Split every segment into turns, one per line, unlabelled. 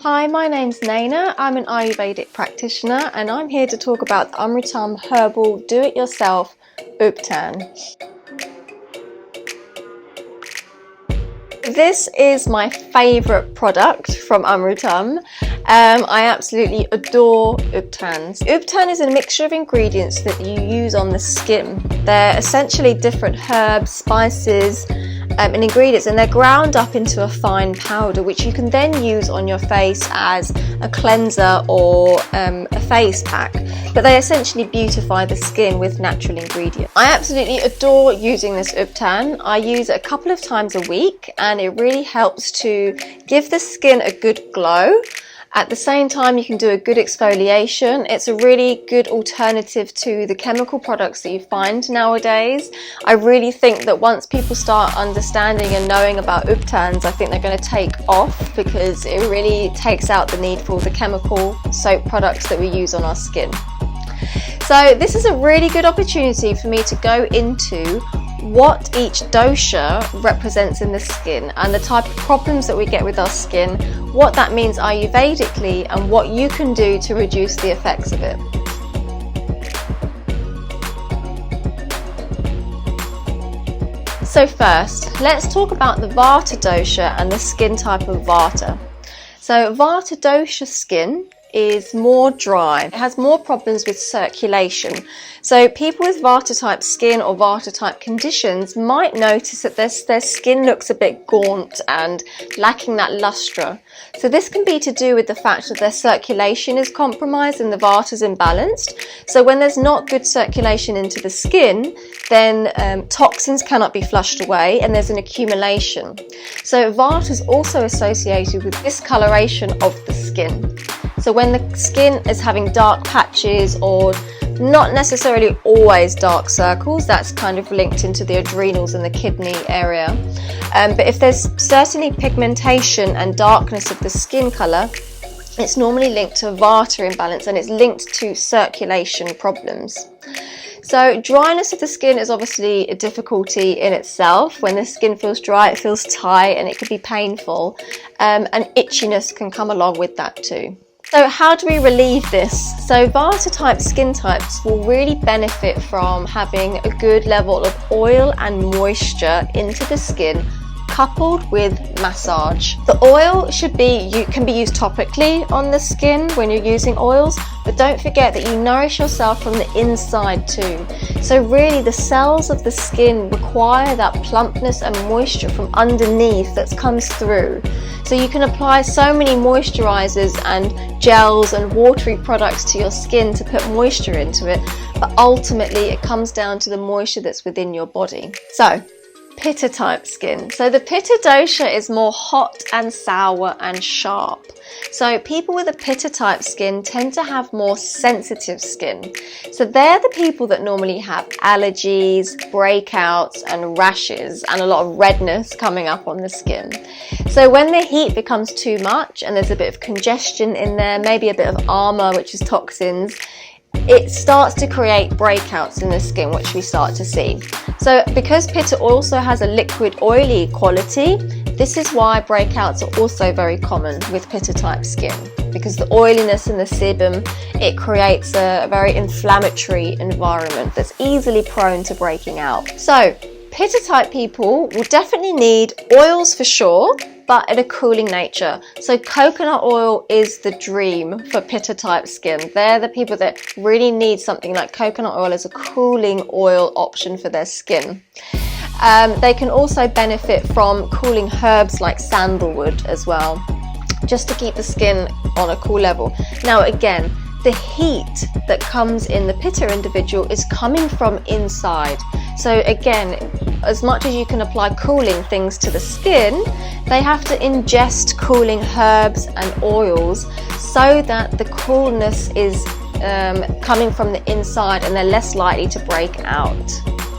Hi, my name's Naina. I'm an Ayurvedic practitioner and I'm here to talk about the Amrutam Herbal Do-It-Yourself Ubtan. This is my favourite product from Amrutam. I absolutely adore Ubtans. Ubtan is a mixture of ingredients that you use on the skin. They're essentially different herbs, spices, and ingredients, and they're ground up into a fine powder which you can then use on your face as a cleanser or a face pack, but they essentially beautify the skin with natural ingredients. I absolutely adore using this Ubtan. I use it a couple of times a week and it really helps to give the skin a good glow. At the same time, you can do a good exfoliation. It's a really good alternative to the chemical products that you find nowadays. I really think that once people start understanding and knowing about Ubtans, I think they're going to take off because it really takes out the need for the chemical soap products that we use on our skin. So this is a really good opportunity for me to go into what each dosha represents in the skin and the type of problems that we get with our skin, what that means Ayurvedically, and what you can do to reduce the effects of it. So first, let's talk about the Varta Dosha and the skin type of Varta. So Varta Dosha skin is more dry. It has more problems with circulation. So people with Vata type skin or Vata type conditions might notice that their skin looks a bit gaunt and lacking that lustre. So this can be to do with the fact that their circulation is compromised and the Vata is imbalanced. So when there's not good circulation into the skin, then toxins cannot be flushed away and there's an accumulation. So Vata is also associated with discoloration of the skin. So when the skin is having dark patches or not necessarily always dark circles, that's kind of linked into the adrenals and the kidney area. But if there's certainly pigmentation and darkness of the skin colour, it's normally linked to Vata imbalance and it's linked to circulation problems. So dryness of the skin is obviously a difficulty in itself. When the skin feels dry, it feels tight and it can be painful, and itchiness can come along with that too. So how do we relieve this? So Vata type skin types will really benefit from having a good level of oil and moisture into the skin, coupled with massage. The oil can be used topically on the skin when you're using oils, but don't forget that you nourish yourself from the inside too. So really the cells of the skin require that plumpness and moisture from underneath that comes through. So you can apply so many moisturizers and gels and watery products to your skin to put moisture into it, but ultimately it comes down to the moisture that's within your body. So Pitta type skin. So the Pitta dosha is more hot and sour and sharp. So people with a Pitta type skin tend to have more sensitive skin. So they're the people that normally have allergies, breakouts and rashes and a lot of redness coming up on the skin. So when the heat becomes too much and there's a bit of congestion in there, maybe a bit of armor, which is toxins, it starts to create breakouts in the skin, which we start to see. So because Pitta also has a liquid oily quality, this is why breakouts are also very common with Pitta type skin, because the oiliness in the sebum, it creates a very inflammatory environment that's easily prone to breaking out. So Pitta type people will definitely need oils for sure, but in a cooling nature. So coconut oil is the dream for Pitta type skin. They're the people that really need something like coconut oil as a cooling oil option for their skin. They can also benefit from cooling herbs like sandalwood as well, just to keep the skin on a cool level. Now again, the heat that comes in the Pitta individual is coming from inside. So again, as much as you can apply cooling things to the skin, they have to ingest cooling herbs and oils so that the coolness is coming from the inside and they're less likely to break out.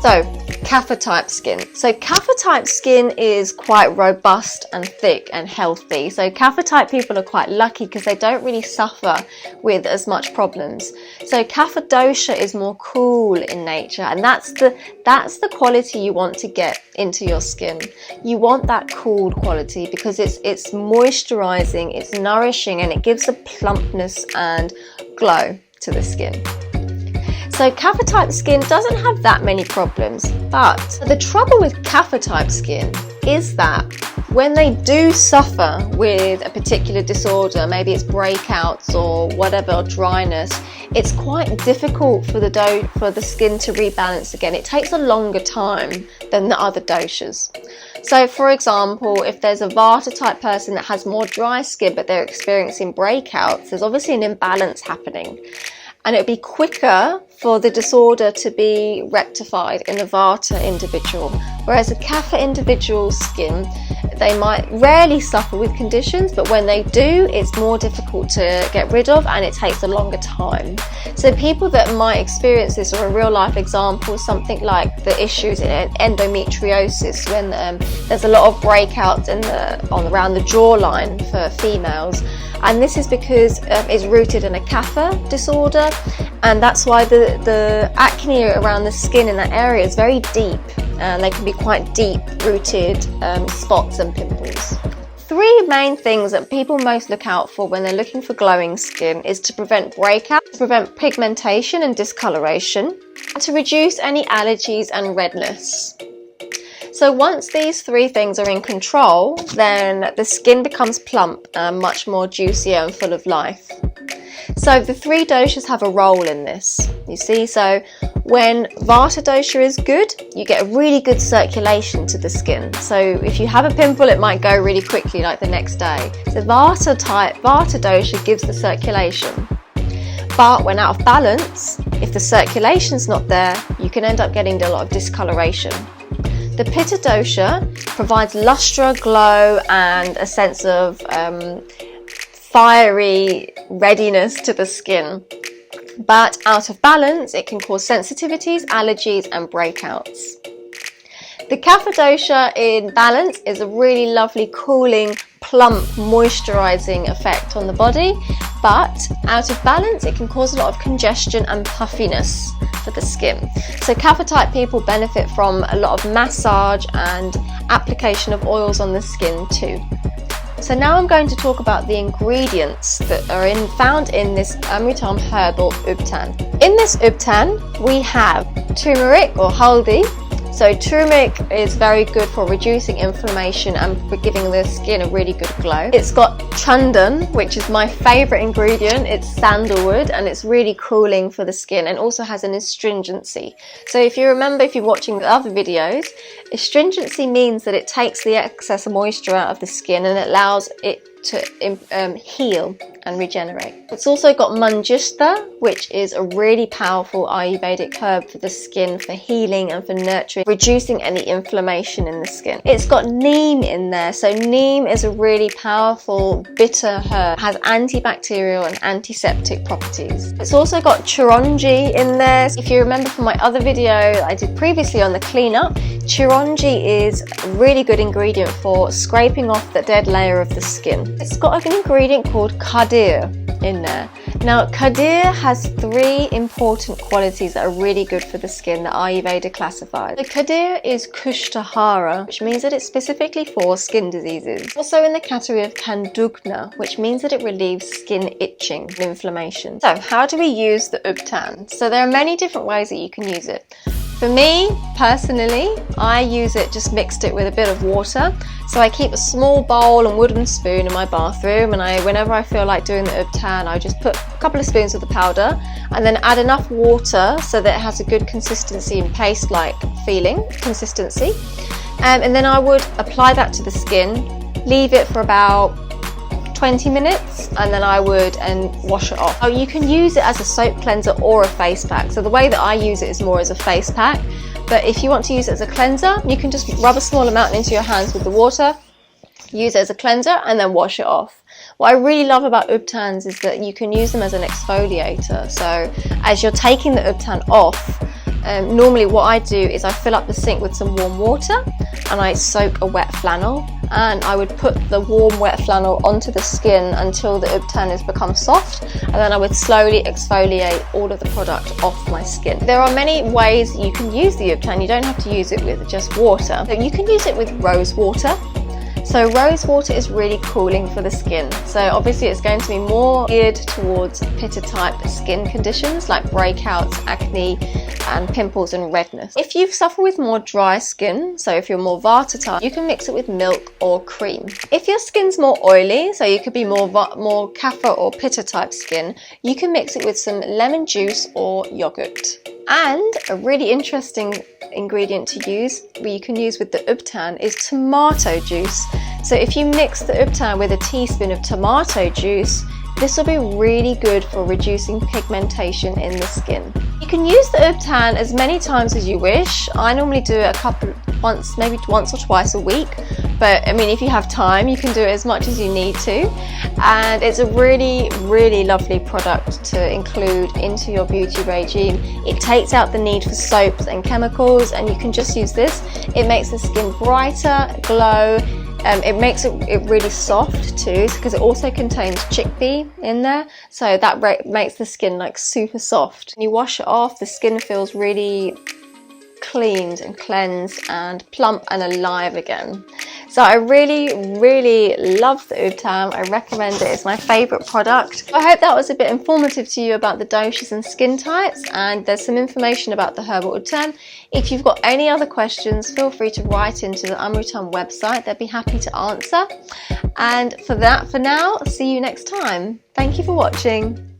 So Kapha type skin. So Kapha type skin is quite robust and thick and healthy. So Kapha type people are quite lucky because they don't really suffer with as much problems. So Kapha Dosha is more cool in nature, and that's the quality you want to get into your skin. You want that cool quality because it's moisturizing, it's nourishing, and it gives a plumpness and glow to the skin. So Kapha type skin doesn't have that many problems, but the trouble with Kapha type skin is that when they do suffer with a particular disorder, maybe it's breakouts or whatever, or dryness, it's quite difficult for the skin to rebalance again. It takes a longer time than the other doshas. So for example, if there's a Vata type person that has more dry skin but they're experiencing breakouts, there's obviously an imbalance happening. And it would be quicker for the disorder to be rectified in a Vata individual. Whereas a Kapha individual's skin, they might rarely suffer with conditions, but when they do, it's more difficult to get rid of and it takes a longer time. So people that might experience this, or a real life example, something like the issues in endometriosis, when there's a lot of breakouts around the jawline for females. And this is because it's rooted in a Kapha disorder, and that's why the acne around the skin in that area is very deep, and they can be quite deep rooted spots and pimples. Three main things that people most look out for when they're looking for glowing skin is to prevent breakouts, to prevent pigmentation and discoloration, and to reduce any allergies and redness. So once these three things are in control, then the skin becomes plump and much more juicier and full of life. So the three doshas have a role in this, you see. So when Vata dosha is good, you get a really good circulation to the skin. So if you have a pimple, it might go really quickly, like the next day. So Vata dosha gives the circulation. But when out of balance, if the circulation's not there, you can end up getting a lot of discoloration. The Pitta dosha provides lustre, glow, and a sense of fiery readiness to the skin. But out of balance, it can cause sensitivities, allergies, and breakouts. The Kapha dosha in balance is a really lovely, cooling, plump, moisturizing effect on the body. But out of balance, it can cause a lot of congestion and puffiness for the skin. So Kapha type people benefit from a lot of massage and application of oils on the skin too. So now I'm going to talk about the ingredients that are found in this Amrutam Herbal Ubtan. In this Ubtan, we have turmeric or Haldi. So turmeric is very good for reducing inflammation and for giving the skin a really good glow. It's got Chandan, which is my favorite ingredient. It's sandalwood, and it's really cooling for the skin, and also has an astringency. So if you remember, if you're watching the other videos, astringency means that it takes the excess moisture out of the skin and it allows it to heal and regenerate. It's also got Manjistha, which is a really powerful Ayurvedic herb for the skin, for healing and for nurturing, reducing any inflammation in the skin. It's got neem in there. So neem is a really powerful bitter herb, has antibacterial and antiseptic properties. It's also got chironji in there. If you remember from my other video I did previously on the cleanup, chironji is a really good ingredient for scraping off the dead layer of the skin. It's got an ingredient called Khadir in there. Now Khadir has three important qualities that are really good for the skin that Ayurveda classifies. The Khadir is Kushtahara, which means that it's specifically for skin diseases. Also in the category of Kandugna, which means that it relieves skin itching and inflammation. So how do we use the Ubtan? So there are many different ways that you can use it. For me, personally, I use it just mixed it with a bit of water. So I keep a small bowl and wooden spoon in my bathroom, and whenever I feel like doing the Ubtan, I just put a couple of spoons of the powder and then add enough water so that it has a good consistency and paste-like feeling, consistency. And then I would apply that to the skin, leave it for about 20 minutes, and then I would wash it off. Oh, you can use it as a soap cleanser or a face pack. So the way that I use it is more as a face pack, but if you want to use it as a cleanser, you can just rub a small amount into your hands with the water, use it as a cleanser, and then wash it off. What I really love about Ubtans is that you can use them as an exfoliator. So as you're taking the Ubtan off, Normally what I do is I fill up the sink with some warm water and I soak a wet flannel, and I would put the warm wet flannel onto the skin until the Ubtan has become soft, and then I would slowly exfoliate all of the product off my skin. There are many ways you can use the Ubtan. You don't have to use it with just water. You can use it with rose water. So rose water is really cooling for the skin. So obviously it's going to be more geared towards Pitta type skin conditions like breakouts, acne and pimples and redness. If you suffer with more dry skin, so if you're more Vata type, you can mix it with milk or cream. If your skin's more oily, so you could be more Kapha or Pitta type skin, you can mix it with some lemon juice or yogurt. And a really interesting ingredient to use, that you can use with the Ubtan, is tomato juice. So if you mix the Ubtan with a teaspoon of tomato juice, this will be really good for reducing pigmentation in the skin. You can use the Ubtan as many times as you wish. I normally do it maybe once or twice a week, but I mean, if you have time, you can do it as much as you need to. And it's a really, really lovely product to include into your beauty regime. It takes out the need for soaps and chemicals, and you can just use this. It makes the skin brighter, glow. It makes it really soft too, because it also contains chickpea in there, so that makes the skin like super soft. When you wash it off, the skin feels really cleaned and cleansed and plump and alive again. So I really, really love the Ubtan. I recommend it. It's my favourite product. I hope that was a bit informative to you about the doshas and skin types, and there's some information about the Herbal Ubtan. If you've got any other questions, feel free to write into the Amrutam website. They'd be happy to answer. And for now, see you next time. Thank you for watching.